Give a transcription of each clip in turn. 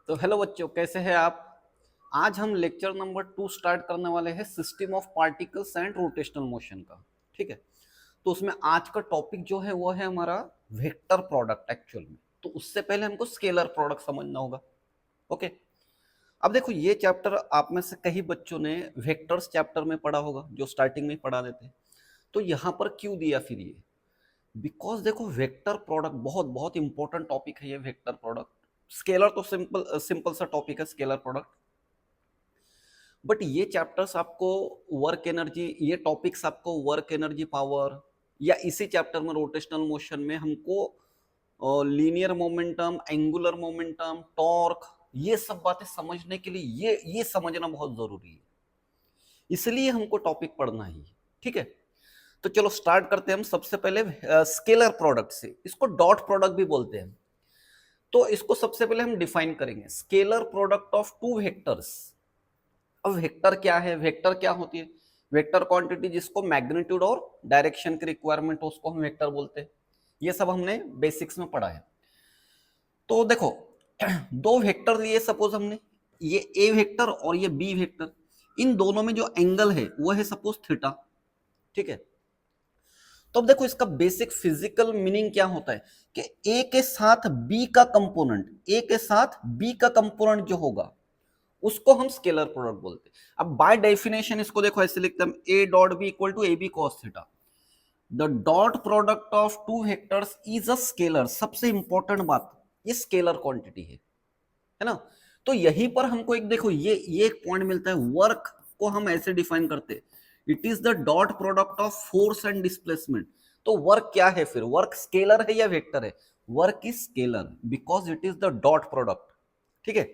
तो हेलो बच्चों, कैसे हैं आप। आज हम लेक्चर नंबर 2 स्टार्ट करने वाले हैं system of particles and rotational motion का। ठीक है, तो उसमें आज का टॉपिक जो है वो है हमारा वेक्टर प्रोडक्ट एक्चुअल में। तो उससे पहले हमको स्केलर प्रोडक्ट समझना होगा। ओके, अब देखो ये चैप्टर आप में से कई बच्चों ने वेक्टर्स चैप्टर में पढ़ा होगा, जो स्टार्टिंग में पढ़ा देते हैं। तो यहाँ पर क्यों दिया फिर ये? बिकॉज देखो वेक्टर प्रोडक्ट बहुत बहुत इंपॉर्टेंट टॉपिक है ये वेक्टर प्रोडक्ट। स्केलर तो सिंपल सिंपल सा टॉपिक है स्केलर प्रोडक्ट, बट ये चैप्टर्स आपको वर्क एनर्जी, ये टॉपिक्स आपको वर्क एनर्जी पावर, या इसी चैप्टर में रोटेशनल मोशन में हमको linear momentum, angular momentum, torque, ये सब बातें समझने के लिए ये समझना बहुत जरूरी है। इसलिए हमको टॉपिक पढ़ना ही है। ठीक है, तो चलो स्टार्ट करते हैं हम सबसे पहले स्केलर प्रोडक्ट से। इसको डॉट प्रोडक्ट भी बोलते हैं। तो इसको सबसे पहले हम डिफाइन करेंगे, scalar product of two vectors. अब वेक्टर क्या है, वेक्टर क्या होती है? वेक्टर क्वांटिटी जिसको मैग्नीट्यूड और डायरेक्शन की रिक्वायरमेंट हो उसको हम वेक्टर बोलते हैं। ये सब हमने बेसिक्स में पढ़ा है। तो देखो दो वेक्टर लिए सपोज हमने, ये ए वेक्टर और ये बी वेक्टर। इन दोनों में जो एंगल है वो है सपोज थीटा। ठीक है, तो अब देखो इसका बेसिक फिजिकल मीनिंग क्या होता है कि ए के साथ बी का कंपोनेंट, ए के साथ बी का कंपोनेंट जो होगा उसको हम स्केलर प्रोडक्ट बोलते हैं। अब बाय डेफिनेशन इसको देखो ऐसे लिखते हैं, A dot B equal to A B cos theta. The dot product of two vectors is a scalar. सबसे इंपॉर्टेंट बात, ये स्केलर क्वांटिटी है ना। तो यहीं पर हमको एक देखो ये एक पॉइंट मिलता है। वर्क को हम ऐसे डिफाइन करते हैं, it is the dot product of force and displacement. तो वर्क क्या है फिर? वर्क स्केलर है या वेक्टर है? Work is scalar because it is the dot product. ठीक है,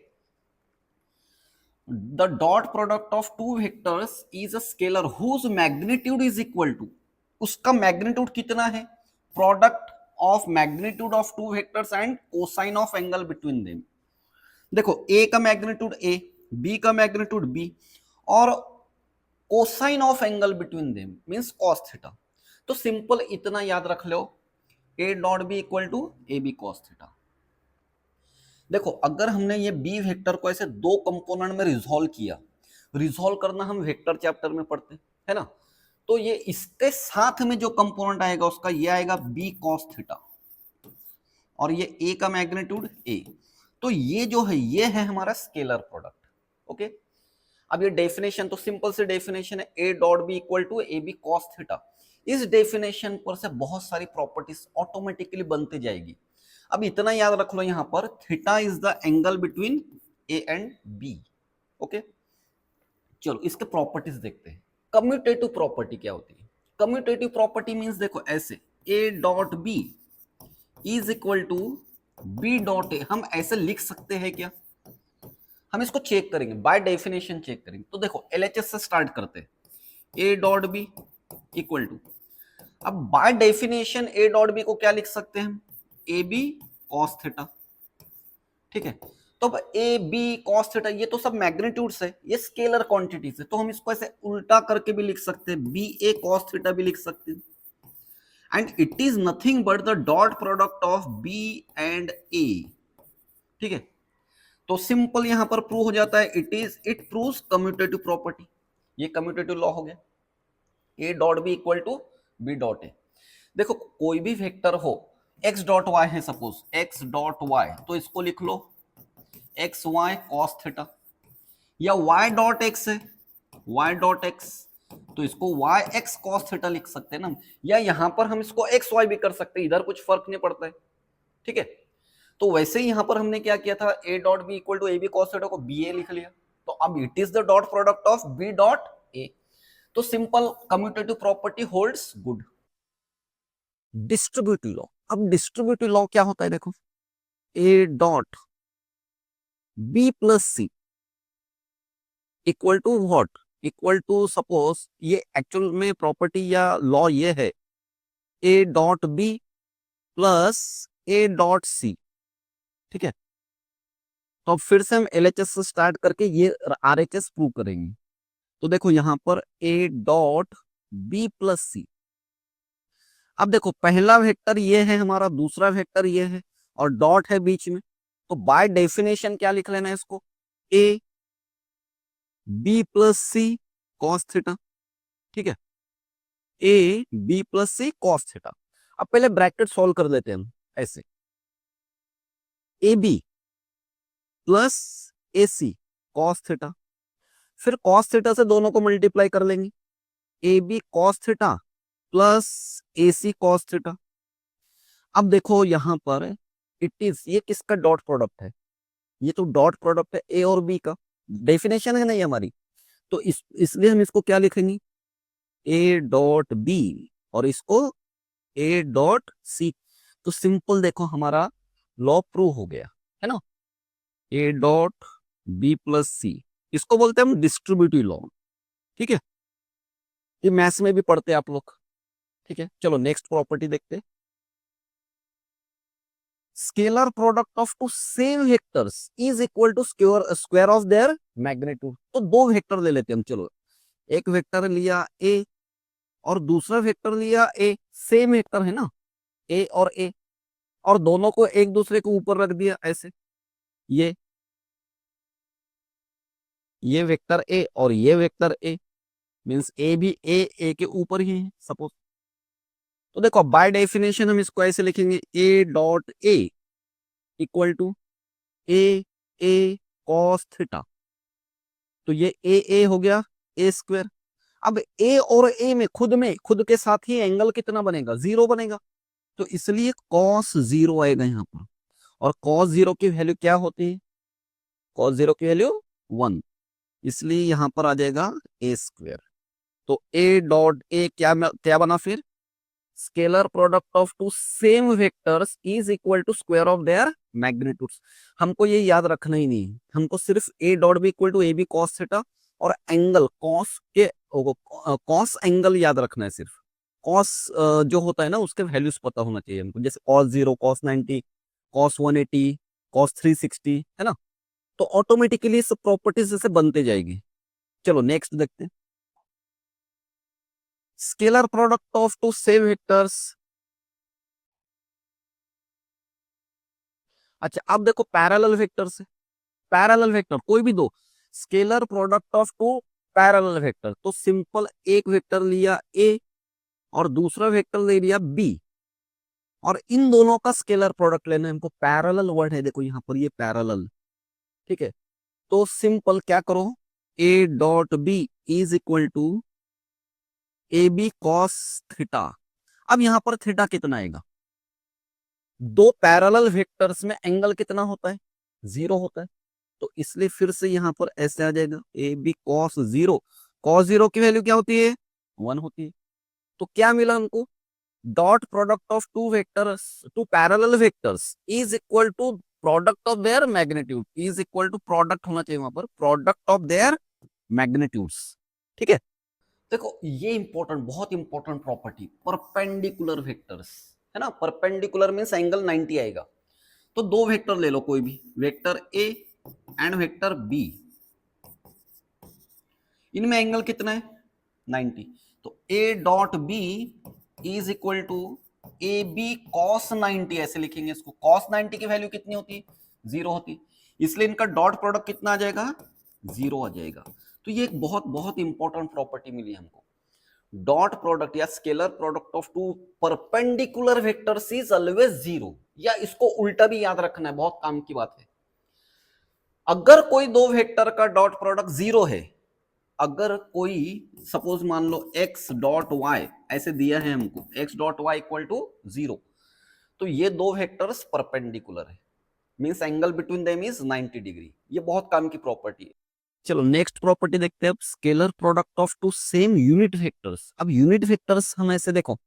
the dot product of two vectors is a scalar whose magnitude is equal to, उसका मैग्नीट्यूड कितना है? Product of magnitude of two vectors and cosine of angle between them. देखो A का magnitude ए, B का magnitude B, और cosine of angle between them means cos theta. तो simple इतना याद रख लो, A dot B equal to A B cos theta. देखो अगर हमने ये बी वेक्टर को ऐसे दो कंपोनेंट में रिजॉल्व किया, रिजॉल्व करना हम वेक्टर चैप्टर में पढ़ते है ना। तो ये इसके साथ में जो कंपोनेंट आएगा उसका ये आएगा बी कॉस थीटा, और ये ए का मैग्नीट्यूड ए। तो ये जो है ये है हमारा स्केलर प्रोडक्ट। ओके, अब ये डेफिनेशन तो सिंपल से डेफिनेशन है, ए dot B equal to A B cos theta. इस डेफिनेशन पर से बहुत सारी प्रॉपर्टीज ऑटोमेटिकली बनती जाएगी। अब इतना याद रख लो, यहां पर theta is the angle between A and b. Okay, चलो इसके प्रॉपर्टीज देखते हैं। कम्यूटेटिव प्रॉपर्टी क्या होती है? कम्यूटेटिव प्रॉपर्टी मींस देखो ऐसे, a dot b is equal to B dot a. हम ऐसे लिख सकते हैं क्या? हम इसको चेक करेंगे, बाय डेफिनेशन चेक करेंगे। तो देखो एलएचएस से स्टार्ट करते हैं, A dot B equal to, अब by definition A dot B को क्या लिख सकते हैं हम? A B cos theta. ठीक है, तो अब ए बी कॉस थीटा ये तो सब मैग्नीट्यूड्स है, ये स्केलर क्वांटिटीज है, तो हम इसको ऐसे उल्टा करके भी लिख सकते हैं, बी ए कॉस थीटा भी लिख सकते हैं। And it is nothing but the dot product of B and A. ठीक है, तो सिंपल यहां पर प्रूव हो जाता है, इट प्रूव्स कम्यूटेटिव प्रॉपर्टी। ये कम्यूटेटिव लॉ हो गया, a dot B equal to B dot a. देखो कोई भी वेक्टर हो, एक्स डॉट वाई है सपोज, एक्स डॉट वाई, तो इसको लिख लो एक्स वाई कॉस थीटा, या वाई डॉट एक्स है, वाई डॉट एक्स, तो इसको वाई एक्स कॉस थीटा लिख सकते हैं ना। या यहां पर हम इसको एक्स वाई भी कर सकते हैं, इधर कुछ फर्क नहीं पड़ता है। ठीक है, तो वैसे ही यहां पर हमने क्या किया था, ए dot B equal to A B cos theta को बी ए लिख लिया। तो अब it is the dot product of B dot A. तो simple commutative property holds good. Distributive law, अब डिस्ट्रीब्यूटिव लॉ क्या होता है देखो, A dot B plus C equal to what, equal to suppose ये एक्चुअल में प्रॉपर्टी या law ये है, ए dot B plus A dot सी। ठीक है, तो अब फिर से हम एलएचएस से स्टार्ट करके ये आरएचएस प्रूव करेंगे। तो देखो यहां पर ए डॉट बी प्लस सी, अब देखो पहला वेक्टर ये है हमारा, दूसरा वेक्टर ये है, और डॉट है बीच में, तो बाय डेफिनेशन क्या लिख लेना है इसको, a b plus c cos theta, ठीक है, a b plus c cos theta. अब पहले ब्रैकेट सॉल्व कर लेते हैं हम ऐसे, a b plus a c cos theta, फिर कॉस थीटा से दोनों को मल्टीप्लाई कर लेंगे, a B cos theta plus a c cos theta. अब देखो यहां पर इट इज, ये किसका डॉट प्रोडक्ट है, ये तो डॉट प्रोडक्ट है ए और बी का, डेफिनेशन है नहीं हमारी, तो इसलिए हम इसको क्या लिखेंगे, ए डॉट बी और इसको ए डॉट सी। तो सिंपल देखो हमारा लॉ प्रूव हो गया है ना, ए डॉट बी प्लस सी, इसको बोलते हैं हम डिस्ट्रीब्यूटिव लॉ, ठीक है, ये मैथ्स में भी पढ़ते हैं आप लोग, ठीक है। चलो नेक्स्ट प्रॉपर्टी देखते हैं, scalar product of two same vectors is equal to square of their magnitude. तो दो वेक्टर ले लेते हैं हम, चलो एक वेक्टर लिया ए और दूसरा वेक्टर लिया ए, सेम वेक्टर है ना ए और ए, और दोनों को एक दूसरे के ऊपर रख दिया ऐसे, ये वेक्टर ए और ये वेक्टर ए, मींस ए भी ए के ऊपर ही है सपोज। तो देखो बाय डेफिनेशन हम इसको ऐसे लिखेंगे, a dot a equal to a cos theta, तो ये ए हो गया ए स्क्वायर। अब ए और ए में खुद के साथ ही एंगल कितना बनेगा, जीरो बनेगा, तो इसलिए कॉस जीरो आएगा यहाँ पर, और कॉस जीरो की वैल्यू क्या होती है, कॉस जीरो की वैल्यू 1, इसलिए यहां पर आ जाएगा ए स्क्वायर। तो ए डॉट ए क्या बना फिर, scalar product of two same vectors is equal to square of their magnitudes. हमको ये याद रखना ही नहीं है, हमको सिर्फ a dot B equal to A B cos theta और एंगल कॉस के कॉस एंगल याद रखना है सिर्फ, कॉस जो होता है ना उसके वैल्यूज पता होना चाहिए हमको, जैसे कॉस 0, कॉस 90, कॉस 180, कॉस 360, है ना, तो ऑटोमेटिकली सब प्रॉपर्टीज जैसे बनते जाएगी। चलो नेक्स्ट देखते हैं, scalar product of two same vectors. अच्छा अब देखो पैरेलल वेक्टर से, पैरेलल वेक्टर कोई भी दो, scalar product of two parallel vector, तो सिंपल एक वेक्टर लिया ए और दूसरा वेक्टर ले लिया बी, और इन दोनों का स्केलर प्रोडक्ट लेना है हमको, पैरेलल वर्ड है देखो यहाँ पर ये पैरेलल, ठीक है। तो सिंपल क्या करो, a dot b is equal to A B cos theta. अब यहां पर थीटा कितना आएगा, दो पैरेलल वेक्टर्स में एंगल कितना होता है, जीरो होता है, तो इसलिए फिर से यहां पर ऐसे आ जाएगा a B cos zero, cos zero की वैल्यू क्या होती है, 1 होती है। तो क्या मिला हमको, dot product of two vectors, two parallel vectors is equal to product of their magnitude, is equal to product होना चाहिए वहां पर, प्रोडक्ट ऑफ देयर मैग्नीट्यूड्स, ठीक है। देखो ये इंपॉर्टेंट, बहुत इंपॉर्टेंट प्रॉपर्टी, परपेंडिकुलर वेक्टर्स, है ना, परपेंडिकुलर मींस एंगल 90 आएगा। तो दो वेक्टर ले लो कोई भी, vector a and vector b, इनमें एंगल कितना है 90, तो a dot b is equal to A B cos 90, ऐसे लिखेंगे इसको, कॉस 90 की वैल्यू कितनी होती है, 0 होती, इसलिए इनका डॉट प्रोडक्ट कितना आ जाएगा, 0 आ जाएगा। तो ये एक बहुत बहुत इंपॉर्टेंट प्रॉपर्टी मिली हमको, डॉट प्रोडक्ट या scalar product of two perpendicular vectors is always 0, या इसको उल्टा भी याद रखना है, बहुत काम की बात है। अगर कोई दो वेक्टर का डॉट प्रोडक्ट 0 है, अगर कोई सपोज मान लो x डॉट वाई ऐसे दिया है हमको, x dot y equal to 0, तो ये दो वेक्टर्स परपेंडिकुलर है, means angle between them is 90 degree. ये बहुत काम की प्रॉपर्टी है। चलो नेक्स्ट प्रॉपर्टी देखते हैं, scalar product of two same unit vectors. अब यूनिट वेक्टर्स हम ऐसे देखो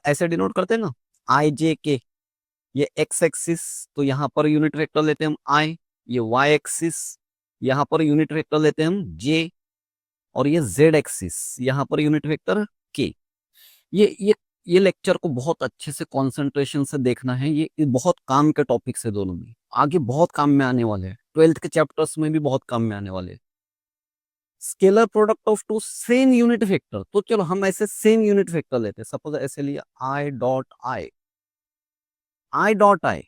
ऐसे डिनोट करते हैं ना, आई जे के, ये एक्स एक्सिस, तो यहाँ पर यूनिट वेक्टर लेते हैं हम आई, ये वाई एक्सिस, यहाँ पर यूनिट वेक्टर लेते हैं हम जे, और ये जेड एक्सिस, यहाँ पर यूनिट वेक्टर के। ये लेक्चर को बहुत अच्छे से कंसंट्रेशन से देखना है, ये बहुत काम के टॉपिक्स है दोनों में, आगे बहुत काम में आने वाले हैं, 12th के चैप्टर्स में भी बहुत काम में आने वाले हैं। Scalar product of two same unit vector, तो चलो हम ऐसे सेम यूनिट वेक्टर लेते हैं, सपोज ऐसे लिया I dot I, I dot I,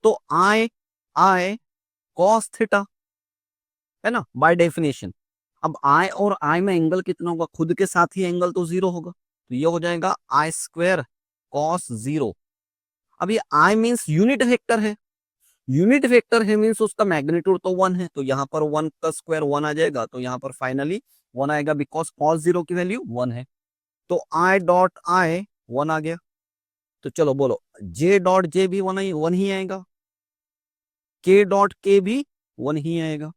तो आई आई कॉस थीटा, है ना, बाय डेफिनेशन। अब आई और आई में एंगल कितना होगा, खुद के साथ ही एंगल तो जीरो होगा, तो ये हो जाएगा आई स्क्वायर कॉस जीरो। अब ये आई मीन्स यूनिट वेक्टर है, यूनिट वेक्टर है मीन्स उसका मैग्नीट्यूड तो वन है, तो यहाँ पर वन का स्क्वायर वन आ जाएगा, तो यहाँ पर फाइनली वन आएगा बिकॉज कॉस जीरो की वैल्यू वन है। तो आई डॉट आई वन आ गया। तो चलो बोलो जे डॉट जे भी वन ही आएगा, के डॉट के भी वन ही आएगा।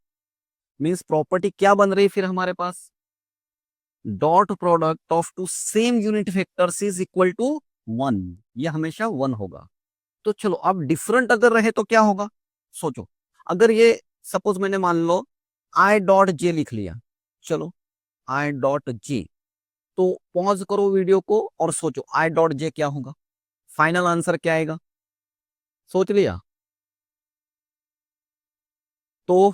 मीन्स प्रॉपर्टी क्या बन रही फिर हमारे पास, dot product of two same unit vectors is equal to one, ये हमेशा वन होगा। तो चलो अब डिफरेंट अगर रहे तो क्या होगा, सोचो। अगर ये सपोज मैंने मान लो आई डॉट जे लिख लिया, चलो आई डॉट जे, तो पॉज करो वीडियो को और सोचो आई डॉट जे क्या होगा, फाइनल आंसर क्या आएगा, सोच लिया। तो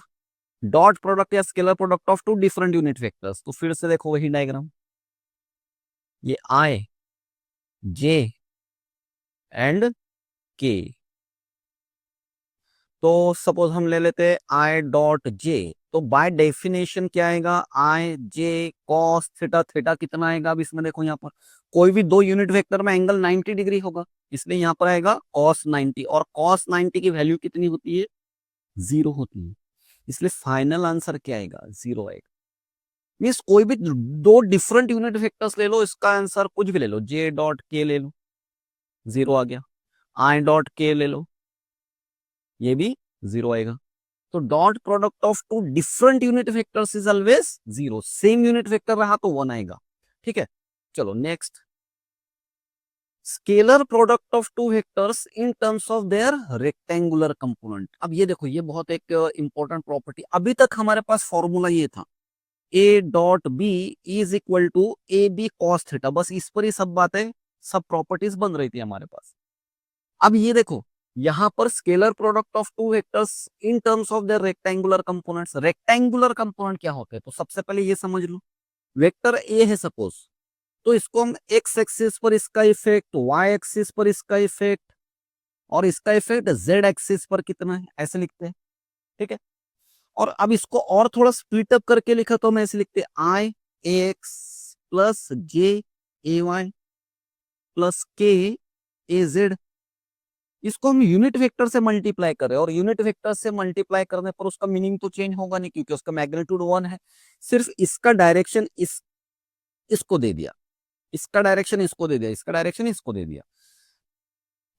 डॉट प्रोडक्ट या scalar product of two different unit vectors, तो फिर से देखो वही डायग्राम, ये आई जे एंड के। तो सपोज हम ले लेते हैं आई डॉट जे, तो बाय डेफिनेशन क्या आएगा, आई जे कॉस थीटा, थीटा कितना आएगा, अब इसमें देखो यहाँ पर कोई भी दो यूनिट वेक्टर में एंगल 90 डिग्री होगा, इसलिए यहाँ पर आएगा कॉस 90, और कॉस 90 की वैल्यू कितनी होती है, जीरो होती है, इसलिए फाइनल आंसर क्या आएगा, जीरो आएगा। मीन्स कोई भी दो डिफरेंट यूनिट वेक्टर्स ले लो, इसका आंसर कुछ भी ले लो, जे डॉट के ले लो, जीरो आ गया, आई डॉट के ले लो, ये भी जीरो आएगा। तो dot product of two different unit vectors is always zero, same unit vector रहा तो वन आएगा। ठीक है, चलो next, scalar product of two vectors in terms of their rectangular component. अब ये देखो, ये बहुत एक इंपॉर्टेंट प्रॉपर्टी, अभी तक हमारे पास फॉर्मूला ये था ए dot b is equal to A B cos theta, बस इस पर ही सब बातें, सब प्रॉपर्टीज बन रही थी हमारे पास। अब ये देखो, यहां पर scalar product of two vectors in terms of their rectangular components, rectangular component क्या होते हैं, तो सबसे पहले ये समझ लो, वेक्टर ए है सपोज, तो इसको हम एक्स एक्सिस पर इसका इफेक्ट, वाई एक्सिस पर इसका इफेक्ट, और इसका इफेक्ट जेड एक्सिस पर कितना है, ऐसे लिखते हैं। ठीक है, और अब इसको और थोड़ा स्प्लिट अप करके लिखा तो हम ऐसे लिखते हैं आई ए एक्स प्लस जे ए वाई प्लस के ए जेड। इसको हम यूनिट वेक्टर से मल्टीप्लाई कर रहे हैं, और यूनिट वेक्टर से मल्टीप्लाई करने पर उसका मीनिंग तो चेंज होगा नहीं, क्योंकि उसका मैग्नीट्यूड वन है, सिर्फ इसका डायरेक्शन इसको दे दिया, इसका डायरेक्शन इसको दे दिया, इसका डायरेक्शन इसको दे दिया,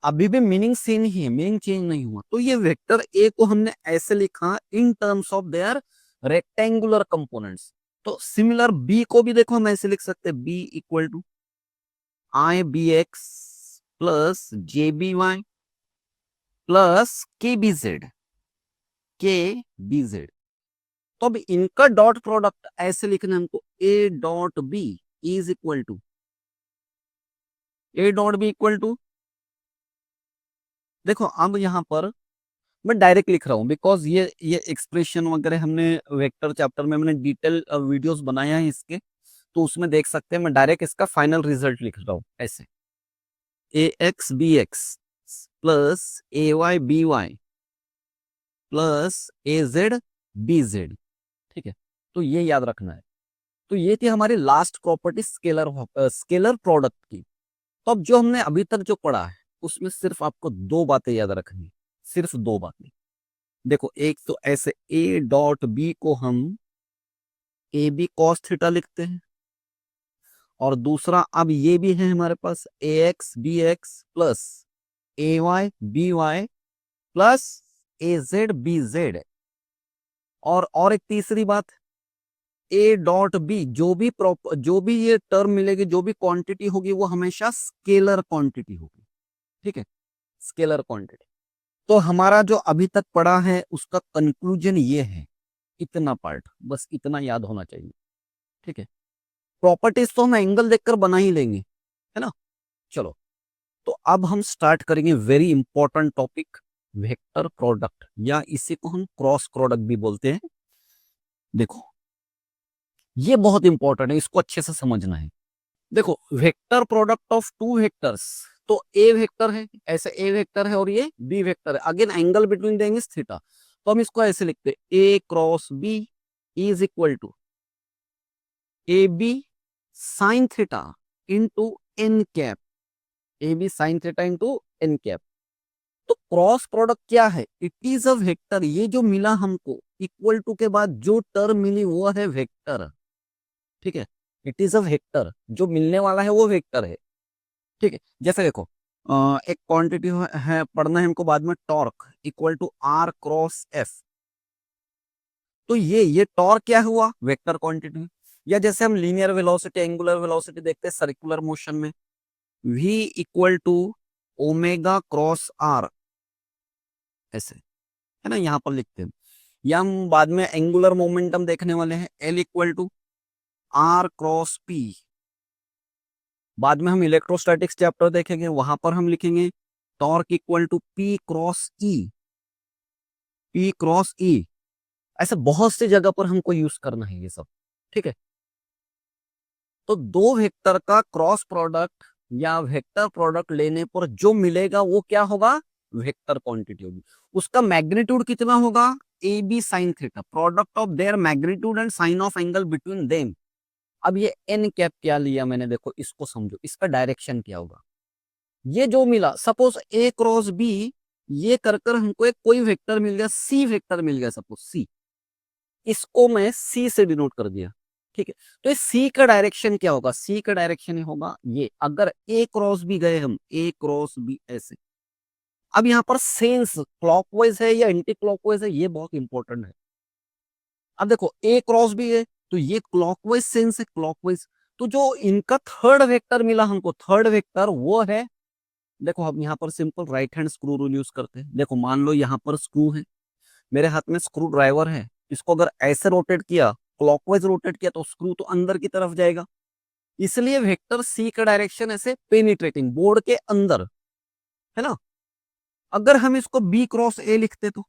अभी भी मीनिंग सेम ही है, मीनिंग चेंज नहीं हुआ। तो ये वेक्टर ए को हमने ऐसे लिखा in terms of their rectangular components. तो सिमिलर बी को भी देखो हम ऐसे लिख सकते हैं, b equal to i B x plus J B Y plus के B z, k B z. तो अब इनका डॉट प्रोडक्ट ऐसे लिखना हमको, a dot b is equal to, a dot B equal to, देखो अब यहां पर मैं डायरेक्ट लिख रहा हूं, बिकॉज ये एक्सप्रेशन वगैरह हमने वेक्टर चैप्टर में मैंने डिटेल वीडियोस बनाया है इसके, तो उसमें देख सकते हैं, मैं डायरेक्ट इसका फाइनल रिजल्ट लिख रहा हूं ऐसे, ए एक्स बी एक्स प्लस ए वाई बी वाई प्लस ए जेड बी जेड। ठीक है, तो ये याद रखना है। तो ये थी हमारी लास्ट प्रॉपर्टी स्केलर प्रोडक्ट की। तो अब जो हमने अभी तक जो पढ़ा है उसमें सिर्फ आपको दो बातें याद रखनी, सिर्फ दो बातें। देखो, एक तो ऐसे ए डॉट बी को हम ए बी कॉस थीटा लिखते हैं, और दूसरा अब ये भी है हमारे पास ए एक्स बी एक्स प्लस ए वाई बी वाई प्लस ए जेड बी जेड। और एक तीसरी बात, ए डॉट बी, जो भी ये टर्म मिलेगी, जो भी क्वांटिटी होगी, वो हमेशा स्केलर क्वांटिटी होगी। ठीक है, स्केलर क्वांटिटी। तो हमारा जो अभी तक पढ़ा है उसका कंक्लूजन ये है, इतना पार्ट बस इतना याद होना चाहिए। ठीक है, प्रॉपर्टीज तो हम एंगल देखकर बना ही लेंगे, है ना। चलो, तो अब हम स्टार्ट करेंगे very important topic, vector product, या इसी को हम क्रॉस प्रोडक्ट भी बोलते हैं। देखो, ये बहुत इंपॉर्टेंट है, इसको अच्छे से समझना है। देखो, vector product of two vectors तो ए वेक्टर है, ऐसे ए वेक्टर है और ये बी वेक्टर है, again angle between them is theta, तो हम इसको ऐसे लिखते हैं A cross B is equal to A B sine theta into n cap, A B sine theta into n cap. तो क्रॉस प्रोडक्ट क्या है? इट इज अ वेक्टर, ये जो मिला हमको इक्वल टू के बाद जो टर्म मिली वो है वेक्टर, ठीक है, इट इज अ वेक्टर, जो मिलने वाला है वो वेक्टर है, ठीक है। जैसे देखो एक क्वांटिटी है, पढ़ना है हमको बाद में, torque equal to r cross f, तो ये टॉर्क क्या हुआ? Vector quantity. या जैसे हम लीनियर वेलोसिटी एंगुलर वेलोसिटी देखते हैं सर्कुलर मोशन में, v equal to omega cross r, ऐसे है ना, यहां पर लिखते हैं। या हम बाद में एंगुलर मोमेंटम देखने वाले हैं, l equal to r cross p. बाद में हम इलेक्ट्रोस्टैटिक्स चैप्टर देखेंगे, वहां पर हम लिखेंगे torque equal to P cross E, P cross E. ऐसे बहुत सी जगह पर हमको यूज करना है ये सब, ठीक है। तो दो वेक्टर का क्रॉस प्रोडक्ट या वेक्टर प्रोडक्ट लेने पर जो मिलेगा वो क्या होगा? वेक्टर क्वांटिटी होगी। उसका मैग्नीट्यूड कितना होगा? A B sine theta, product of their magnitude and sine of angle between them. अब ये एन कैप क्या लिया मैंने, देखो इसको समझो, इसका डायरेक्शन क्या होगा? ये जो मिला, सपोज ए क्रॉस बी, ये कर कर हमको एक कोई वेक्टर मिल गया, सी वेक्टर मिल गया, सपोज सी, इसको मैं सी से डिनोट कर दिया, ठीक है। तो इस सी का डायरेक्शन क्या होगा? सी का डायरेक्शन होगा ये, अगर ए क्रॉस बी गए हम, ए क्रॉस बी ऐसे। अब यहाँ पर सेंस क्लॉकवाइज है या एंटी क्लॉकवाइज है, ये बहुत इंपॉर्टेंट है। अब देखो ए क्रॉस बी है तो ये क्लॉकवाइज सेंस है, क्लॉकवाइज। तो जो इनका थर्ड वेक्टर मिला हमको, थर्ड वेक्टर वो है, देखो हम यहाँ पर simple right hand screw rule use करते हैं। देखो मान लो यहाँ पर स्क्रू है, मेरे हाथ में स्क्रू ड्राइवर है, इसको अगर ऐसे रोटेट किया, क्लॉकवाइज रोटेट किया, तो स्क्रू तो अंदर की तरफ जाएगा, इसलिए वेक्टर सी का डायरेक्शन ऐसे पेनिट्रेटिंग बोर्ड के अंदर, है ना। अगर हम इसको बी क्रॉस ए लिखते, तो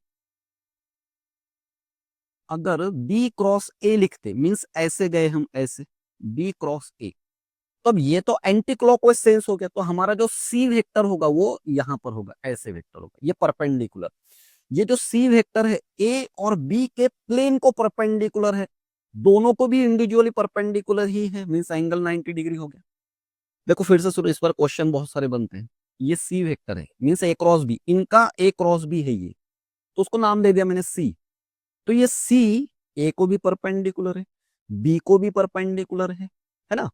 अगर बी क्रॉस ए लिखते मींस ऐसे गए हम, ऐसे बी क्रॉस ए, तो अब ये तो एंटी क्लॉकवाइज सेंस हो गया, तो हमारा जो सी वेक्टर होगा वो यहां पर होगा, ऐसे वेक्टर होगा, ये परपेंडिकुलर। ये जो सी वेक्टर है ए और बी के प्लेन को परपेंडिकुलर है, दोनों को भी इंडिविजुअली परपेंडिकुलर ही है, मींस एंगल 90 डिग्री हो गया। देखो फिर से सुनो, इस पर क्वेश्चन बहुत सारे बनते हैं। ये सी वेक्टर है मींस ए क्रॉस बी, इनका ए क्रॉस बी है ये, तो उसको नाम दे दिया मैंने सी। तो ये सी ए को भी परपेंडिकुलर है, बी को भी परपेंडिकुलर है ना।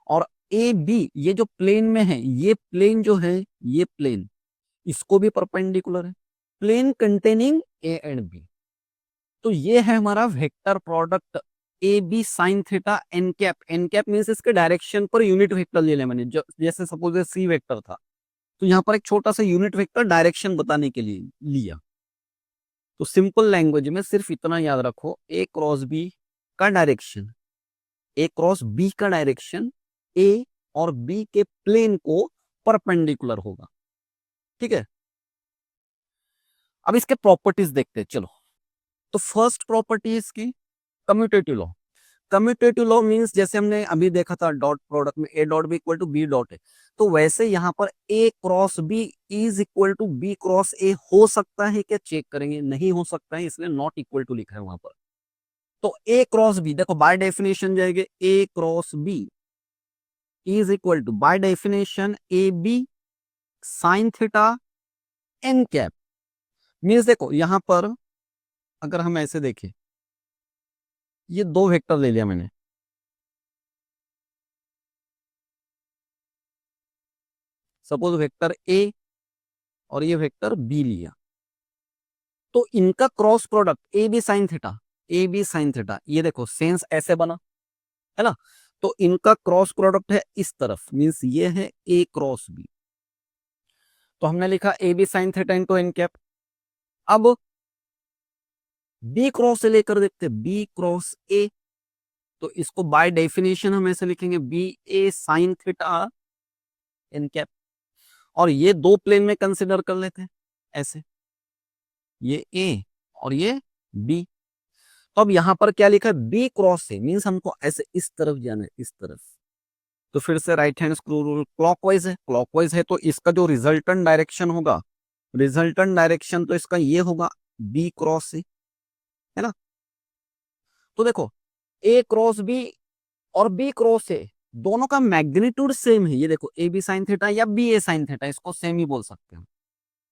और ए बी ये जो प्लेन में है, ये प्लेन जो है, ये प्लेन इसको भी परपेंडिकुलर है, plane containing a and b. तो ये है हमारा vector product a B sine theta N cap. N cap means इसके डायरेक्शन पर यूनिट वेक्टर ले लिया मैंने, जैसे सपोज सी वेक्टर था, तो यहाँ पर एक छोटा सा यूनिट वेक्टर डायरेक्शन बताने के लिए लिया। तो सिंपल लैंग्वेज में सिर्फ इतना याद रखो, ए क्रॉस बी का डायरेक्शन, ए क्रॉस बी का डायरेक्शन ए और बी के प्लेन को परपेंडिकुलर होगा, ठीक है। अब इसके प्रॉपर्टीज देखते हैं, चलो। तो फर्स्ट प्रॉपर्टी इसकी commutative law. Commutative law means जैसे हमने अभी देखा था डॉट प्रोडक्ट में, A dot B equal to B dot A, तो वैसे यहाँ पर A cross B is equal to B cross A हो सकता है क्या? चेक करेंगे, नहीं हो सकता है, इसलिए नॉट इक्वल टू लिखा है वहां पर। तो ए क्रॉस बी देखो बाय डेफिनेशन जाएंगे, A cross B is equal to by definition A B sine theta N cap. Means देखो यहां पर अगर हम ऐसे देखें, ये दो वेक्टर ले लिया मैंने, सपोज वेक्टर ए और ये वेक्टर बी लिया, तो इनका cross product a B sine theta, a B sine theta, ये देखो सेंस ऐसे बना, है ना। तो इनका क्रॉस प्रोडक्ट है इस तरफ, मीन्स ये है ए क्रॉस बी, तो हमने लिखा a B sine theta into n cap. अब बी क्रॉस से लेकर देखते बी क्रॉस ए, तो इसको बाय डेफिनेशन हम ऐसे लिखेंगे बी ए साइन थीटा एन कैप। और ये दो प्लेन में कंसिडर कर लेते हैं ऐसे, ये ए और ये बी। तो अब यहां पर क्या लिखा है? बी क्रॉस से मीन्स हमको ऐसे इस तरफ जाना है, इस तरफ, तो फिर से right hand screw rule clockwise है तो इसका जो रिजल्टेंट डायरेक्शन होगा, रिजल्टेंट डायरेक्शन तो इसका ये होगा बी क्रॉस सी, है ना। तो देखो ए क्रॉस बी और बी क्रॉस ए दोनों का मैग्नीट्यूड सेम है, ये देखो ए बी साइन थीटा या बी ए साइन थीटा, इसको सेम ही बोल सकते हैं,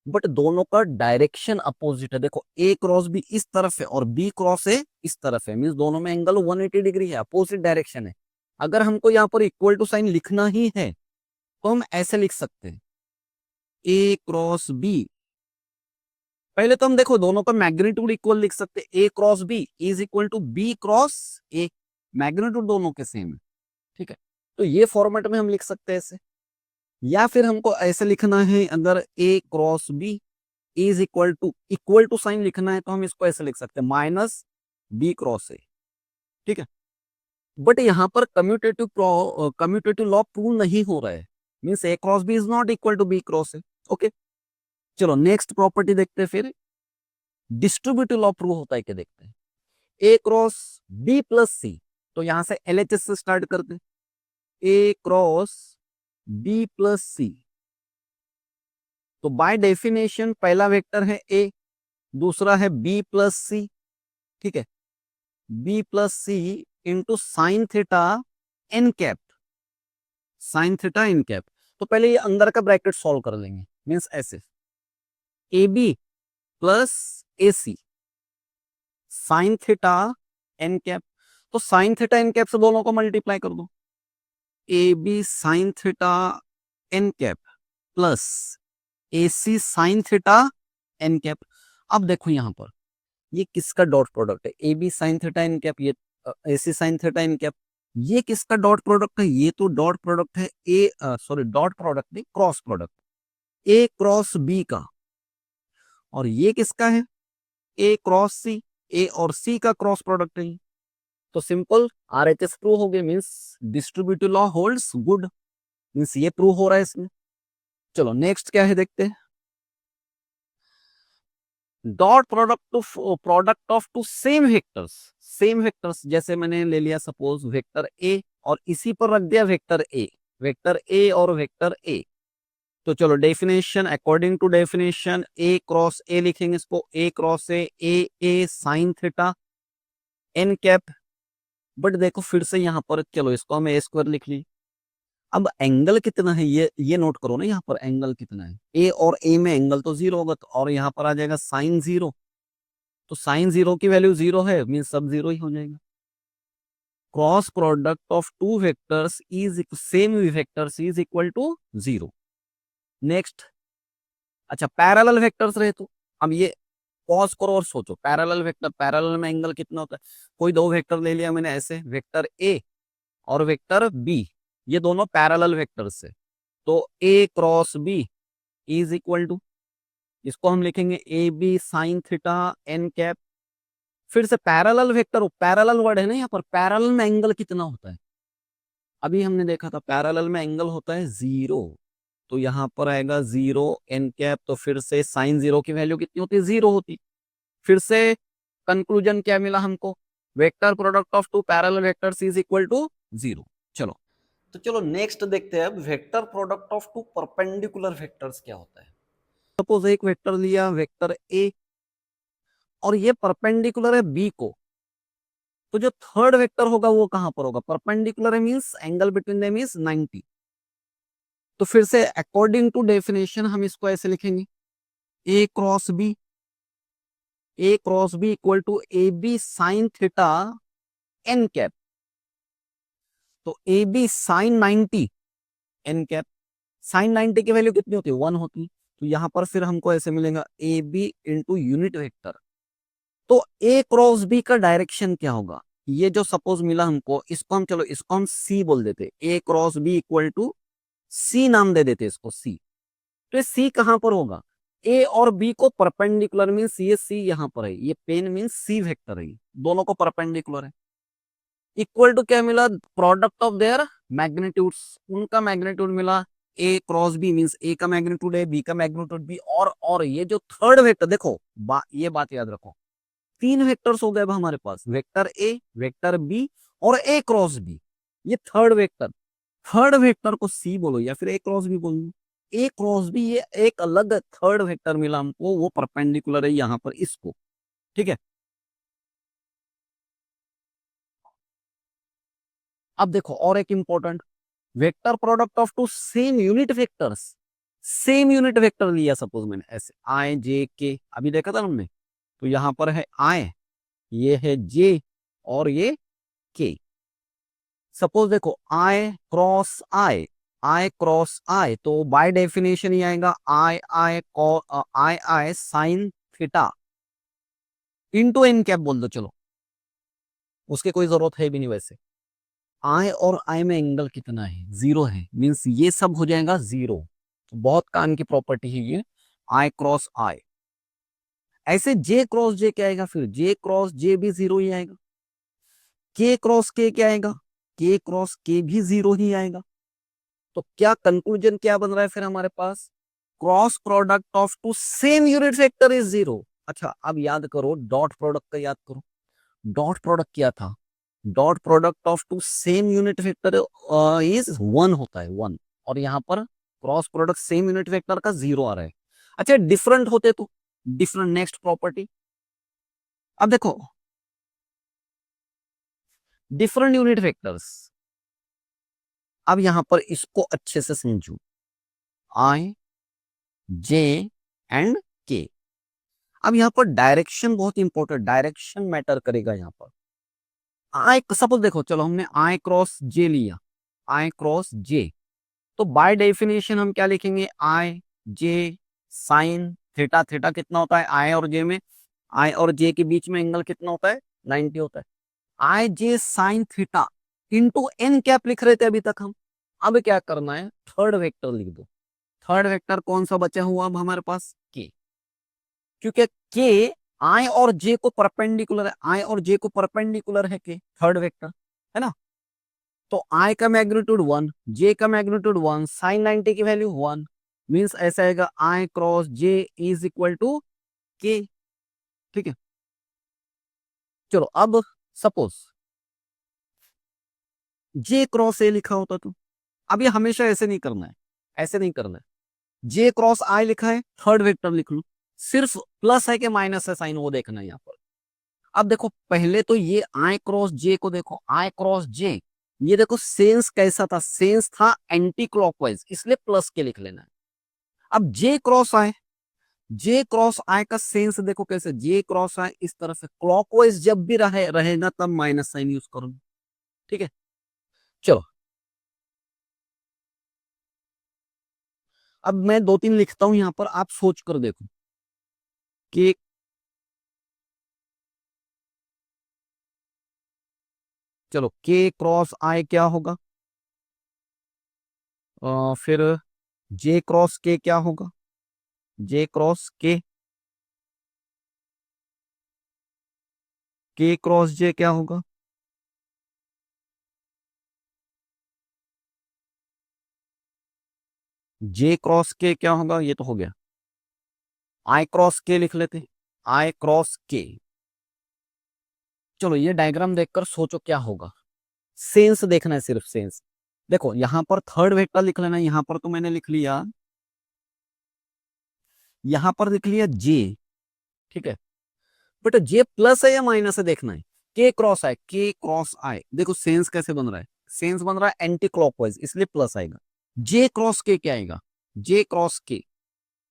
बट दोनों का डायरेक्शन अपोजिट है। देखो ए क्रॉस बी इस तरफ है और बी क्रॉस ए इस तरफ है, मींस दोनों में एंगल 180 डिग्री है, अपोजिट डायरेक्शन है। अगर हमको यहाँ पर इक्वल टू साइन लिखना ही है तो हम ऐसे लिख सकते हैं ए क्रॉस बी। पहले तो हम देखो दोनों का मैग्नीट्यूड इक्वल लिख सकते हैं, A cross B is equal to B cross A, magnitude दोनों के सेम है, ठीक है। तो ये फॉर्मेट में हम लिख सकते हैं ऐसे, या फिर हमको ऐसे लिखना है, अगर A cross B is equal to sine लिखना है तो हम इसको ऐसे लिख सकते हैं माइनस बी क्रॉस ए, ठीक है। बट यहाँ पर कम्यूटेटिव लॉ प्रूव नहीं हो रहा है, means a cross B is not equal to B cross a. Okay, चलो नेक्स्ट प्रॉपर्टी देखते हैं, फिर डिस्ट्रीब्यूटिव लॉ प्रूव होता है क्या देखते हैं। ए क्रॉस बी प्लस सी, तो यहां से एलएचएस से स्टार्ट करते हैं, ए क्रॉस बी प्लस सी, तो बाय डेफिनेशन पहला वेक्टर है ए, दूसरा है बी प्लस सी, ठीक है, B plus C into sine theta N cap, sine theta N cap. तो पहले ये अंदर का ब्रैकेट सॉल्व कर लेंगे, मीन्स ऐसे a b plus a c sine theta N cap, तो साइन थीटा एन कैप से दोनों को मल्टीप्लाई कर दो, a B sine theta N cap plus a c sine theta N cap. अब देखो यहां पर ये किसका डॉट प्रोडक्ट है, a B sine theta N cap, ये a c sine theta N cap, ये किसका डॉट प्रोडक्ट है, ये तो डॉट प्रोडक्ट है ए, सॉरी डॉट प्रोडक्ट नहीं, cross product a cross B का, और ये किसका है, ए क्रॉस सी, ए और सी का क्रॉस प्रोडक्ट है। तो सिंपल आरएचएस प्रूव हो गया, means distributive law holds good, means ये प्रूव हो रहा है इसमें। चलो नेक्स्ट क्या है देखते हैं, dot product of two same vectors, same vectors जैसे मैंने ले लिया सपोज वेक्टर ए और इसी पर रख दिया वेक्टर ए और वेक्टर ए। तो चलो definition, according to definition A cross A लिखेंगे इसको, A cross A sine theta N cap. But देखो फिर से यहाँ पर चलो इसको हम ए स्क्वायर लिख ली, अब एंगल कितना है ये नोट करो ना, यहाँ पर एंगल कितना है, ए और ए में एंगल तो जीरो होगा, तो और यहाँ पर आ जाएगा साइन जीरो, तो साइन जीरो की वैल्यू जीरो है, मीन सब जीरो ही हो जाएगा। Cross product of two vectors is same vectors is equal to zero. Next, अच्छा पैरेलल वेक्टर्स रहे तो अब ये पॉज करो और सोचो, पैरेलल वेक्टर, पैरेलल में एंगल कितना होता है, कोई दो वेक्टर ले लिया मैंने ऐसे, वेक्टर ए और वेक्टर बी, ये दोनों पैरेलल वेक्टर्स है, तो ए cross B is equal to, इसको हम लिखेंगे A B sine theta N cap. फिर से पैरेलल वेक्टर, पैरेलल वर्ड है ना यहाँ पर, पैरेलल में एंगल कितना होता है, अभी हमने देखा था पैरेलल में एंगल होता है जीरो, तो यहाँ पर आएगा जीरो एन कैप, तो फिर से साइन जीरो की वैल्यू कितनी होती है, जीरो होती। फिर से कंक्लूजन क्या मिला हमको, vector product of two parallel vectors is equal to zero. चलो तो चलो नेक्स्ट देखते हैं अब vector product of two perpendicular vectors क्या होता है। सपोज एक वेक्टर लिया वेक्टर ए और ये परपेंडिकुलर है बी को, तो जो थर्ड वेक्टर होगा वो कहां पर होगा, परपेंडिकुलर है means angle between them is 90। तो फिर से अकॉर्डिंग टू डेफिनेशन हम इसको ऐसे लिखेंगे, A cross B equal to A B sine theta N cap, तो A B sine 90 n cap, sine 90 की वैल्यू कितनी होती है, 1 होती, तो यहां पर फिर हमको ऐसे मिलेगा a b into unit vector. तो ए क्रॉस बी का डायरेक्शन क्या होगा, ये जो सपोज मिला हमको, इसको हम चलो इसको हम सी बोल देते, ए क्रॉस बी इक्वल टू सी नाम दे देते इसको सी। तो ये सी कहां पर होगा, ए और बी को परपेंडिकुलर मीन्स ये सी यहां पर है, ये पेन मीन्स सी वेक्टर है, दोनों को परपेंडिकुलर है। इक्वल टू क्या मिला, प्रोडक्ट ऑफ देयर मैग्नीट्यूड्स, उनका मैग्नीट्यूड मिला, ए क्रॉस बी मीन्स ए का मैग्नीट्यूड है, बी का मैग्नीट्यूड बी, और ये जो थर्ड वेक्टर देखो ये बात याद रखो, तीन वेक्टर्स हो गए अब हमारे पास, वेक्टर ए वेक्टर बी और ए क्रॉस बी, ये थर्ड वेक्टर, थर्ड वेक्टर को सी बोलो या फिर ए क्रॉस भी बोलो, ए क्रॉस भी ये एक अलग थर्ड वेक्टर मिला हमको, वो परपेंडिकुलर है यहाँ पर इसको, ठीक है। अब देखो और एक important, vector product of two same unit vectors, same unit vector लिया सपोज मैंने ऐसे आई जे के, अभी देखा था हमने, तो यहाँ पर है आई, ये है जे और ये के। सपोज देखो आई क्रॉस आई, आई क्रॉस आई, तो बाय डेफिनेशन ही आएगा I I I I sine theta into n cap बोल दो, चलो उसकी कोई जरूरत है भी नहीं वैसे। आई और आई में एंगल कितना है, जीरो है, मींस ये सब हो जाएगा जीरो, तो बहुत काम की प्रॉपर्टी है ये, आई क्रॉस आई। ऐसे जे क्रॉस जे क्या आएगा, फिर जे क्रॉस जे भी जीरो ही आएगा, के क्रॉस के क्या आएगा, के क्रॉस के भी जीरो ही आएगा। तो क्या कंक्लूजन क्या बन रहा है फिर हमारे पास, cross product of two same unit vector is zero. अच्छा अब याद करो डॉट प्रोडक्ट का, याद करो डॉट प्रोडक्ट क्या था, dot product of two same unit vector is one होता है, वन, और यहाँ पर cross product same unit vector का जीरो आ रहा है। अच्छा डिफरेंट होते तो डिफरेंट, नेक्स्ट प्रॉपर्टी, अब देखो डिफरेंट यूनिट वेक्टर्स, अब यहां पर इसको अच्छे से समझो, आई जे एंड के। अब यहाँ पर डायरेक्शन बहुत इंपॉर्टेंट, डायरेक्शन मैटर करेगा यहाँ पर। आई सपोज देखो, चलो हमने आई क्रॉस जे लिया, आई क्रॉस जे, तो बाय डेफिनेशन हम क्या लिखेंगे, आई जे साइन थीटा, थीटा कितना होता है आई और जे में, आई और जे के बीच में एंगल कितना होता है 90 होता है, I J sine theta into n cap लिख रहे थे अभी तक हम। अब क्या करना है, थर्ड वेक्टर लिख दो, थर्ड वेक्टर कौन सा बचा हुआ अब हमारे पास, के, क्योंकि के आई और जे को परपेंडिकुलर है, आई और जे को परपेंडिकुलर है के थर्ड वेक्टर, है ना। तो आई का मैग्नीट्यूड वन, जे का मैग्नीट्यूड वन, साइन 90 की वैल्यू वन, मीन्स ऐसा आएगा I cross J is equal to K, ठीक है। चलो अब सपोज जे क्रॉस ए लिखा होता तो, अब ये हमेशा ऐसे नहीं करना है, ऐसे नहीं करना है, जे क्रॉस आई लिखा है थर्ड वेक्टर लिख लो, सिर्फ प्लस है कि माइनस है साइन वो देखना है यहाँ पर। अब देखो पहले तो ये आई क्रॉस जे को देखो, आई क्रॉस जे, ये देखो सेंस कैसा था, सेंस था एंटी क्लॉकवाइज, इसलिए प्लस के लिख लेना है। अब जे क्रॉस आई, जे क्रॉस आई का सेंस देखो कैसे, जे क्रॉस आई इस तरह से क्लॉकवाइज जब भी रहेगा तब माइनस साइन यूज करो, ठीक है। चलो अब मैं दो तीन लिखता हूं यहां पर, आप सोच कर देखो कि चलो के क्रॉस आई क्या होगा, फिर जे क्रॉस के क्या होगा, जे क्रॉस के क्रॉस जे क्या होगा, जे क्रॉस के क्या होगा, ये तो हो गया। आई क्रॉस के लिख लेते, आई क्रॉस के। चलो ये डायग्राम देखकर सोचो क्या होगा, सेंस देखना है सिर्फ सेंस। देखो यहां पर थर्ड वेक्टर लिख लेना, यहां पर तो मैंने लिख लिया, यहां पर लिख लिया जे, ठीक है। बट जे प्लस है या माइनस है देखना है, के क्रॉस आए, के क्रॉस आए, देखो सेंस कैसे बन रहा है, सेंस बन रहा है एंटी क्लॉकवाइज इसलिए प्लस आएगा। जे क्रॉस के क्या आएगा, जे क्रॉस के,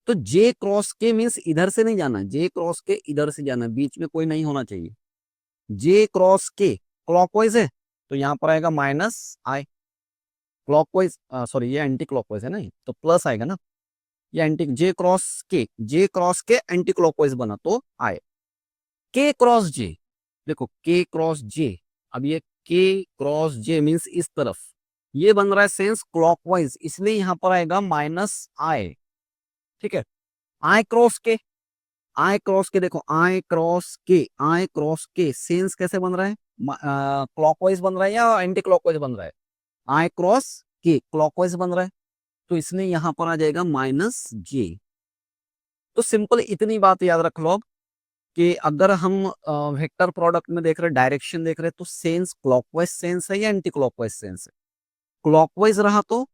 तो जे क्रॉस के मीन्स इधर से नहीं जाना, जे क्रॉस के इधर से जाना, बीच में कोई नहीं होना चाहिए। जे क्रॉस के क्लॉकवाइज है तो यहां पर आएगा माइनस आई, क्लॉकवाइज सॉरी ये एंटी क्लॉकवाइज है ना, तो प्लस आएगा ना, ये एंटी, जे क्रॉस के एंटी क्लॉकवाइज बना तो आए। के क्रॉस जे, देखो के क्रॉस जे, अब ये के क्रॉस जे मीन्स इस तरफ, ये बन रहा है सेंस क्लॉकवाइज इसलिए यहां पर आएगा माइनस आई, ठीक है। आई क्रॉस के, आई क्रॉस के देखो, आई क्रॉस के, आई क्रॉस के सेंस कैसे बन रहा है, क्लॉकवाइज बन रहा है या एंटी क्लॉकवाइज बन रहा है, आई क्रॉस के क्लॉकवाइज बन रहा है, तो इसलिए यहां पर आ जाएगा माइनस जे। तो सिंपल इतनी बात याद रख लो कि अगर हम वेक्टर प्रोडक्ट में देख रहे हैं, डायरेक्शन देख रहे हैं, तो सेंस क्लॉकवाइज सेंस है या एंटी क्लॉकवाइज सेंस है, क्लॉकवाइज रहा तो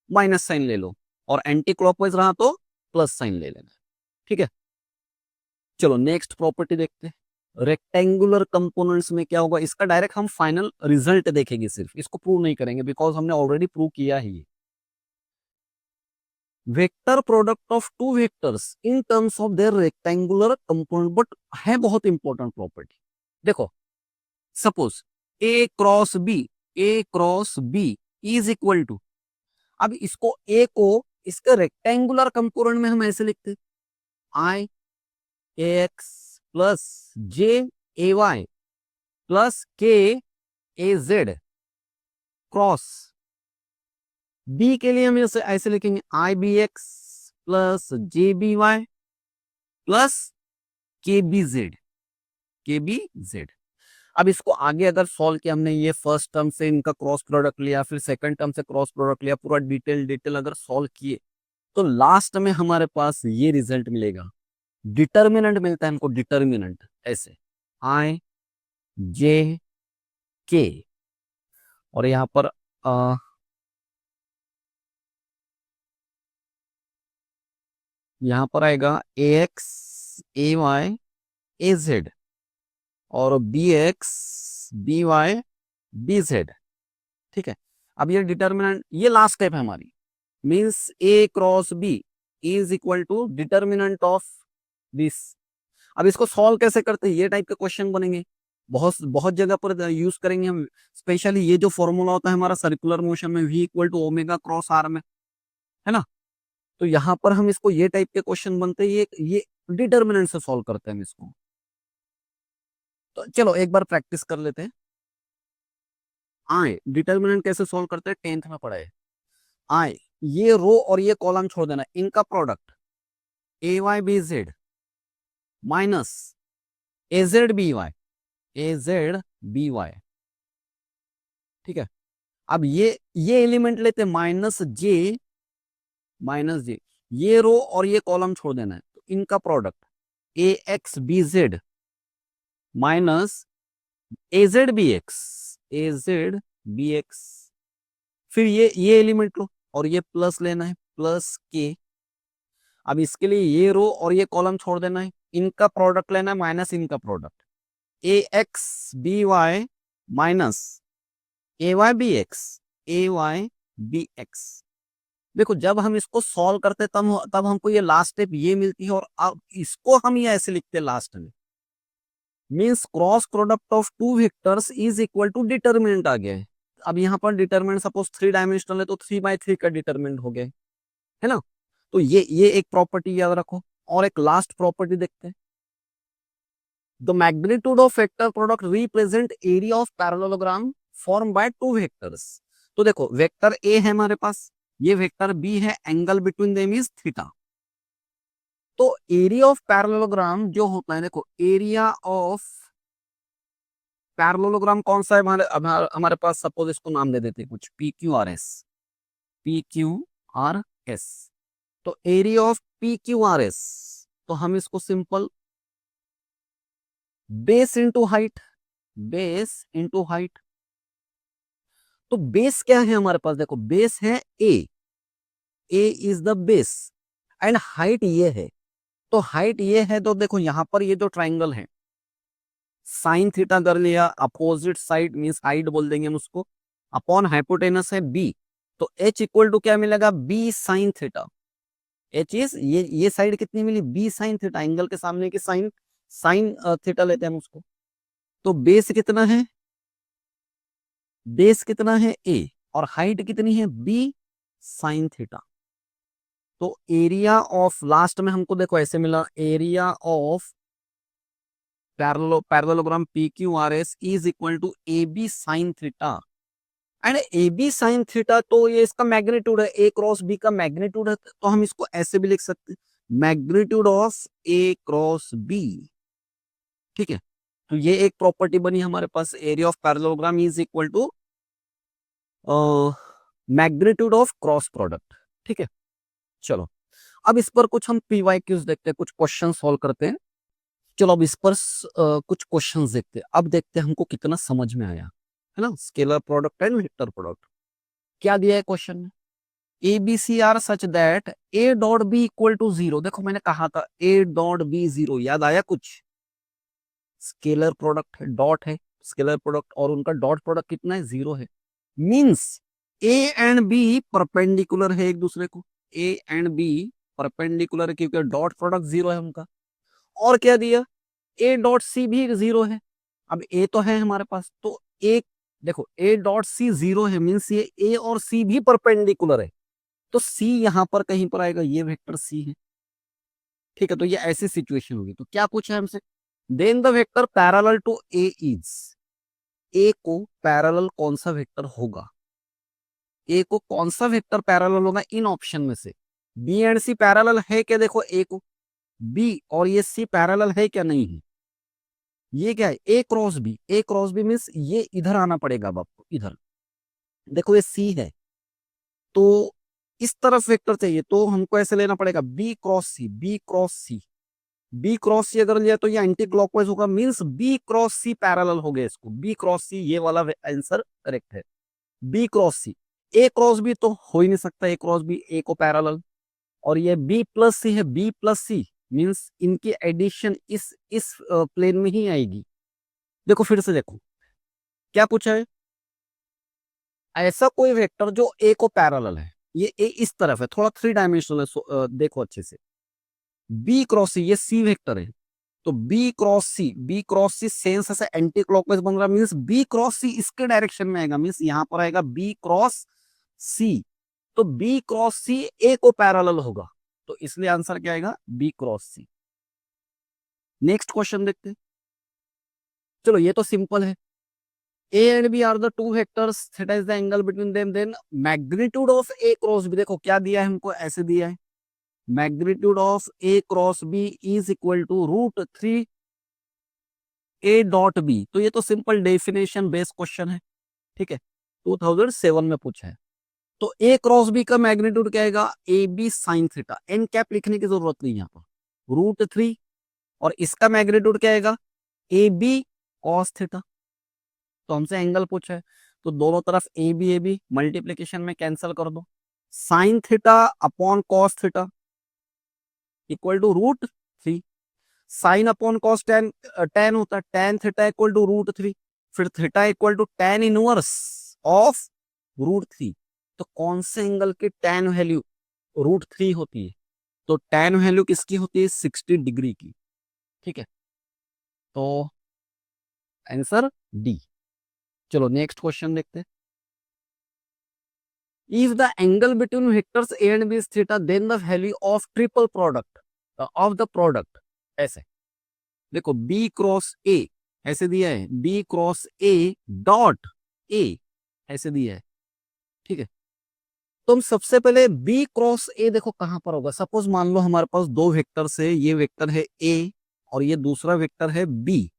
माइनस साइन ले लो, और एंटी क्लॉकवाइज रहा तो प्लस साइन ले लेना। ठीक है, चलो नेक्स्ट प्रॉपर्टी देखते हैं। रेक्टेंगुलर कंपोनेंट्स में क्या होगा, इसका डायरेक्ट हम फाइनल रिजल्ट देखेंगे, सिर्फ इसको प्रूव नहीं करेंगे बिकॉज हमने ऑलरेडी प्रूव किया ही। Vector product of two vectors in terms of their rectangular component, but है बहुत इंपॉर्टेंट प्रॉपर्टी। देखो suppose A cross B is equal to, अब इसको ए को इसके रेक्टेंगुलर कंपोनेंट में हम ऐसे लिखते, आई ए एक्स प्लस जे ए वाई प्लस के ए जेड क्रॉस बी के लिए हम ऐसे लिखेंगे I B x plus J B Y plus के बी जेड। अब इसको आगे अगर सॉल्व किया हमने, ये फर्स्ट टर्म से इनका क्रॉस प्रोडक्ट लिया, फिर सेकंड टर्म से क्रॉस प्रोडक्ट लिया, पूरा डिटेल अगर सॉल्व किए तो लास्ट में हमारे पास ये रिजल्ट मिलेगा। डिटर्मिनेंट मिलता है हमको, डिटर्मिनेंट ऐसे आई जे के, और यहां पर यहां पर आएगा a x a y a z और b x b y b z. ठीक है, अब ये डिटर्मिनेंट, ये लास्ट स्टेप है हमारी, means a cross B is equal to determinant of this. अब इसको सॉल्व कैसे करते हैं, ये टाइप के क्वेश्चन बनेंगे, बहुत बहुत जगह पर यूज करेंगे हम। स्पेशली ये जो फॉर्मूला होता है हमारा सर्कुलर मोशन में, v equal to omega cross r में, है ना, तो यहाँ पर हम इसको ये टाइप के क्वेश्चन बनते हैं, ये डिटर्मिनेंट से सॉल्व करते हैं हम इसको। तो चलो एक बार प्रैक्टिस कर लेते हैं। आए डिटर्मिनेंट कैसे सॉल्व करते हैं, 10th में पढ़ा है। आए ये रो और ये कॉलम छोड़ देना, इनका product a y b z minus a z b y a z b y. ठीक है, अब ये एलिमेंट लेते माइनस जे, ये रो और ये कॉलम छोड़ देना है, तो इनका product a x b z minus a z b x, फिर ये एलिमेंट लो और ये प्लस लेना है, प्लस के। अब इसके लिए ये रो और ये कॉलम छोड़ देना है, इनका प्रोडक्ट लेना है माइनस इनका product a x b y minus a y b x. देखो जब हम इसको सॉल्व करते तब हमको ये लास्ट स्टेप ये मिलती है, और अब इसको हम ये ऐसे लिखते हैं लास्ट में, means cross product of two vectors is equal to determinant आ गया है। अब यहाँ पर डिटर्मिनेंट सपोज 3 डायमेंशनल है तो 3/3 का डिटर्मिनेंट हो गया है ना। तो ये एक प्रॉपर्टी याद रखो, और एक लास्ट प्रॉपर्टी देखते हैं। The magnitude of vector product represent area of parallelogram form by two vectors. तो देखो वेक्टर ए है हमारे पास, ये वेक्टर बी है, angle between them is theta. तो एरिया ऑफ पैरेललोग्राम जो होता है, देखो एरिया ऑफ पैरेललोग्राम कौन सा है हमारे पास, सपोज इसको नाम दे देते हैं कुछ पी क्यू आर एस। तो area of P Q R S, तो हम इसको सिंपल बेस इंटू हाइट। तो बेस क्या है हमारे पास, देखो बेस है A is the base and height ये है। तो हाइट ये है, तो देखो यहां पर ये जो ट्राइंगल है साइन थीटा कर लिया, अपोजिट साइड मींस हाइट बोल देंगे हम उसको, अपॉन हाइपोटेनस है बी, तो एच इक्वल टू क्या मिलेगा, b sine theta. H is ये साइड कितनी मिली, बी साइन थीटा, एंगल के सामने की साइन थीटा लेते हैं हम उसको। तो बेस कितना है ए, और हाइट कितनी है बी साइन थीटा। तो एरिया ऑफ लास्ट में हमको देखो ऐसे मिला, area of parallelogram p Q R s is equal to A B sine theta. And a B sine theta, तो ये इसका मैग्नीट्यूड है, ए क्रॉस बी का मैग्नीट्यूड है, तो हम इसको ऐसे भी लिख सकते हैं, magnitude of A cross b. ठीक है, तो ये एक प्रॉपर्टी बनी हमारे पास, area of parallelogram is equal to magnitude of cross product. ठीक है, चलो अब इस पर कुछ हम पीवाई क्यूज देखते हैं, कुछ क्वेश्चन सॉल्व करते हैं। चलो अब इस पर कुछ क्वेश्चंस देखते हैं, अब देखते हैं हमको कितना समझ में आया, है ना, scalar product and vector product. क्या दिया है क्वेश्चन में, A B C are such that A dot B equal to zero. देखो मैंने कहा था ए डॉट बी जीरो, याद आया कुछ? स्केलर प्रोडक्ट है, डॉट है स्केलर प्रोडक्ट, और उनका डॉट प्रोडक्ट कितना है, जीरो है। Means A and B perpendicular है एक दूसरे को, ए एंड बी परपेंडिकुलर है क्योंकि डॉट प्रोडक्ट जीरो है उनका। और क्या दिया, ए डॉट सी भी जीरो है। अब ए तो है हमारे पास, तो एक देखो ए डॉट सी जीरो है, मींस ये ए और सी भी परपेंडिकुलर है, तो सी यहां पर कहीं पर आएगा, ये वेक्टर सी है। ठीक है, तो ये ऐसी सिचुएशन होगी। तो क्या पूछा है हमसे, then the vector parallel to A is, A को पैरेलल कौन सा वेक्टर होगा, ए को कौन सा वेक्टर पैरेलल होगा इन ऑप्शन में से। बी एंड सी पैरेलल है क्या, देखो ए को, बी और ये सी पैरेलल है क्या, नहीं है। ये क्या है, a cross B, A cross B means ये इधर आना पड़ेगा अब आपको, इधर देखो ये सी है, तो इस तरफ वेक्टर चाहिए, तो हमको ऐसे लेना पड़ेगा B cross C, B cross C, B cross C अगर लिया तो ये एंटी क्लॉकवाइज होगा, means B cross C parallel हो गया इसको, बी क्रॉस सी, ये वाला आंसर करेक्ट है, B cross C. A cross B तो हो ही नहीं सकता, ए क्रॉस बी ए को पैरेलल, और ये बी प्लस सी है, बी प्लस सी मीन्स इनकी एडिशन इस प्लेन में ही आएगी। देखो फिर से देखो क्या पूछा है, ऐसा कोई वेक्टर जो ए को पैरेलल है, ये ए इस तरफ है, थोड़ा थ्री डायमेंशनल है, देखो अच्छे से, बी क्रॉस सी, ये सी वेक्टर है, तो B cross C, B cross सी सेंस से एंटी क्लॉकवाइज बन रहा है, मींस बी क्रॉस सी इसके डायरेक्शन में आएगा, मींस यहां पर आएगा बी क्रॉस सी, तो बी क्रॉस सी ए को पैरेलल होगा, तो इसलिए आंसर क्या आएगा, B cross C. Next question देखते हैं। चलो ये तो सिंपल है, A and B are the two vectors, theta is the angle between them, then magnitude of A cross B, देखो क्या दिया है हमको, ऐसे दिया है, magnitude of A cross B is equal to √3 A dot B. तो ये तो सिंपल डेफिनेशन बेस्ड क्वेश्चन है, ठीक है, 2007 में पूछा है। तो ए क्रॉस बी का मैग्नीट्यूड क्या आएगा, A B sine theta, N cap लिखने की जरूरत नहीं यहाँ पर, √3, और इसका मैग्नीट्यूड क्या आएगा, ए बी कॉस थीटा। तो हमसे एंगल पूछा है, तो दोनों तरफ ए बी मल्टीप्लीकेशन में कैंसिल कर दो, sine theta upon cos theta equal to √3, sine upon cos tan, tan होता है, टेन थीटा इक्वल टू √3, फिर theta equal to tan inverse of √3। तो कौन से एंगल की टेन वैल्यू √3 होती है, तो टेन वैल्यू किसकी होती है, 60 डिग्री की। ठीक है, तो आंसर डी। चलो नेक्स्ट क्वेश्चन देखते हैं। If the angle between vectors A and B is theta, then the value of triple product of the product, ऐसे देखो बी क्रॉस ए ऐसे दिया है, B cross A dot A ऐसे दिया है, ठीक है। तो हम सबसे पहले बी क्रॉस ए देखो कहां पर होगा, सपोज मान लो हमारे पास दो वेक्टर है, ये वेक्टर है ए और ये दूसरा वेक्टर है बी,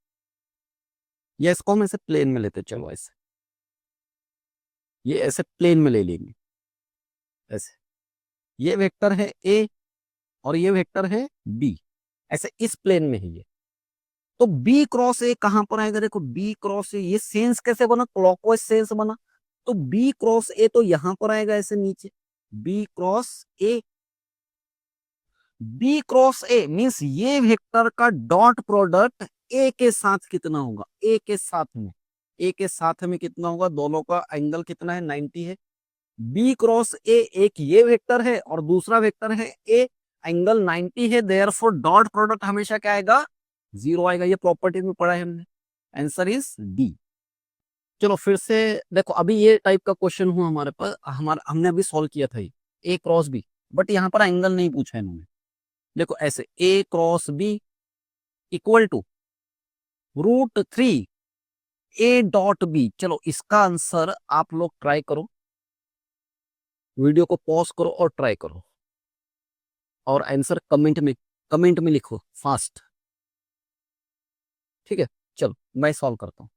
या इसको हम ऐसे प्लेन में लेते, चलो ऐसे, ये ऐसे प्लेन में ले लेंगे, ऐसे ये वेक्टर है ए और ये वेक्टर है बी, ऐसे इस प्लेन में है ये। तो बी क्रॉस ए कहां पर आएगा, देखो बी क्रॉस ए, ये सेंस कैसे बना, क्लॉकवाइज सेंस बना, तो बी क्रॉस ए तो यहां पर आएगा ऐसे नीचे, B cross A, B cross A means ये वेक्टर का डॉट प्रोडक्ट ए के साथ कितना होगा, ए के साथ में, ए के साथ में कितना होगा, दोनों का एंगल कितना है, 90 है। बी क्रॉस ए एक ये वेक्टर है और दूसरा वेक्टर है ए, एंगल 90 है, देयरफॉर डॉट प्रोडक्ट हमेशा क्या आएगा, 0 आएगा, ये प्रॉपर्टी में पढ़ा है हमने, आंसर इज डी। चलो फिर से देखो, अभी ये टाइप का क्वेश्चन हुआ हमारे पास, हमने अभी सॉल्व किया था ए क्रॉस बी, बट यहाँ पर एंगल नहीं पूछा है इन्होंने। देखो ऐसे A cross B equal to √3 A dot B. चलो इसका आंसर आप लोग ट्राई करो, वीडियो को पॉज करो और ट्राई करो, और आंसर कमेंट में लिखो फास्ट, ठीक है। चलो मैं सॉल्व करता हूँ,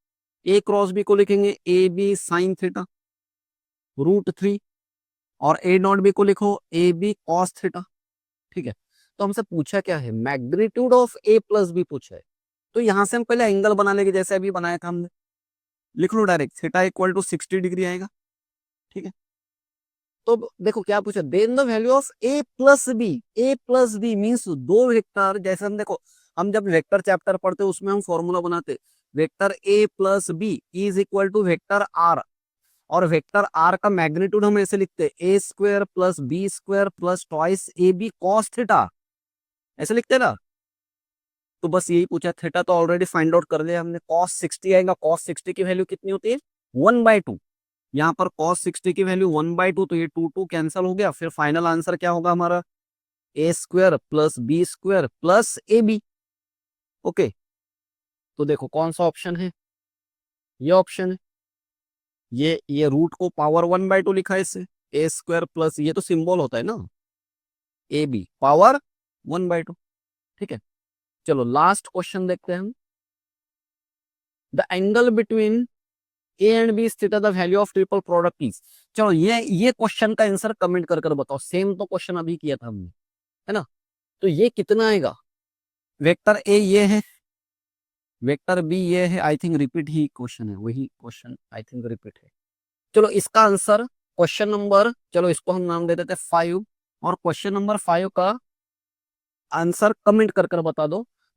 ए क्रॉस बी को लिखेंगे ए बी साइन थीटा √3, और ए डॉट बी को लिखो ए बी कॉस थीटा, ठीक है। तो हमसे पूछा क्या है, magnitude of A plus B पूछा है, तो यहां से हम पहले एंगल बना लेंगे, जैसे अभी बनाया था हमने, लिख लो direct, theta equal to 60 degree आएगा, ठीक है। तो देखो क्या पूछा, then the value of A plus B means दो वेक्टर, जैसे हम देखो हम जब वेक्टर चैप्टर पढ़ते हैं उसमें हम फॉर्मूला बनाते, vector A plus B is equal to vector R, और वेक्टर आर का मैग्नीट्यूड हम ऐसे लिखते हैं A square plus B square plus twice A B cos theta, ऐसे लिखते हैं ना। तो बस यही पूछा, थीटा तो ऑलरेडी फाइंड आउट कर लिया हमने, कॉस 60 आएगा, कॉस 60 की वैल्यू कितनी होती है 1/2, यहाँ पर cos 60 की वैल्यू 1/2, तो ये 2 कैंसिल हो गया, फिर फाइनल आंसर क्या होगा हमारा A square plus B square plus A B. Okay, तो देखो कौन सा ऑप्शन है, ये ऑप्शन है, ये रूट को पावर 1/2 लिखा है इससे, ए स्क्वायर प्लस ये तो सिंबल होता है ना, ए बी पावर 1/2। ठीक है, चलो लास्ट क्वेश्चन देखते हैं हम, the angle between A and B is theta, the value of triple product is. चलो ये क्वेश्चन का आंसर कमेंट कर बताओ, सेम तो क्वेश्चन अभी किया था हमने, है ना। तो ये कितना आएगा, वेक्टर ए ये है, वेक्टर बी ये है, I think repeat he question है, वही क्वेश्चन आई थिंक रिपीट है। चलो इसका आंसर क्वेश्चन नंबर, चलो इसको हम नाम दे देते 5, और क्वेश्चन नंबर 5 का आंसर कमेंट कर बता दो